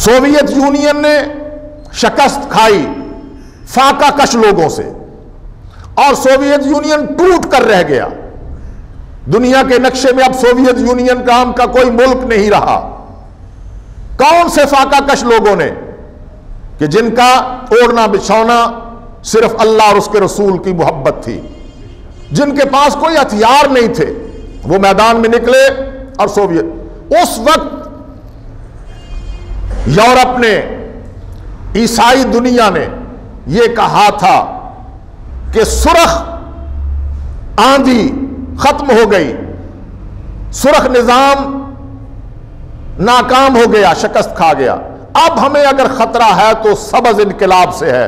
Soviet union ने शिकस्त खाई फाका कश लोगों से और सोवियत यूनियन टूट कर रह गया। दुनिया के नक्शे में अब सोवियत यूनियन नाम का कोई मुल्क नहीं रहा। कौन से फाका कश लोगों ने कि जिनका ओढ़ना बिछौना सिर्फ अल्लाह और उसके रसूल की मोहब्बत थी, जिनके पास कोई हथियार नहीं थे, वो मैदान में निकले। और सोवियत उस वक्त यूरोप ने, ईसाई दुनिया ने यह कहा था कि सुरख आंधी खत्म हो गई, सुरख निजाम नाकाम हो गया, शिकस्त खा गया। अब हमें अगर खतरा है तो सबज इनकलाब से है,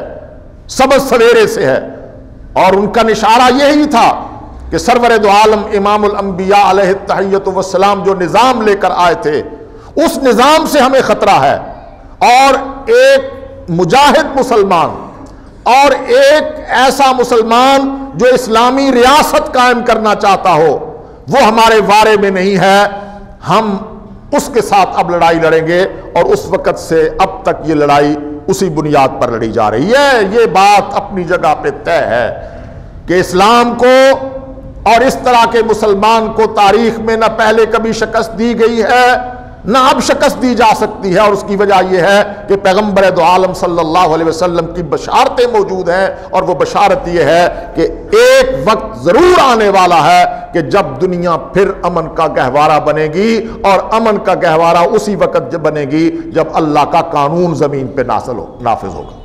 सबज सवेरे से है। और उनका इशारा यही था कि सरवर दो आलम इमामुल अंबिया अलैहि तहिय्यतु वस्सलाम जो निजाम लेकर आए थे, उस निजाम से हमें खतरा है। और एक मुजाहिद मुसलमान और एक ऐसा मुसलमान जो इस्लामी रियासत कायम करना चाहता हो, वो हमारे वारे में नहीं है। हम उसके साथ अब लड़ाई लड़ेंगे और उस वक्त से अब तक ये लड़ाई उसी बुनियाद पर लड़ी जा रही है। ये बात अपनी जगह पे तय है कि इस्लाम को और इस तरह के मुसलमान को तारीख में न पहले कभी शिकस्त दी गई है, ना अब शिकस्त दी जा सकती है। और उसकी वजह यह है कि पैगंबर दो आलम सल्लल्लाहु अलैहि वसल्लम की बशारतें मौजूद हैं। और वो बशारत यह है कि एक वक्त जरूर आने वाला है कि जब दुनिया फिर अमन का गहवारा बनेगी, और अमन का गहवारा उसी वक्त जब बनेगी जब अल्लाह का कानून जमीन पे नाफिज होगा।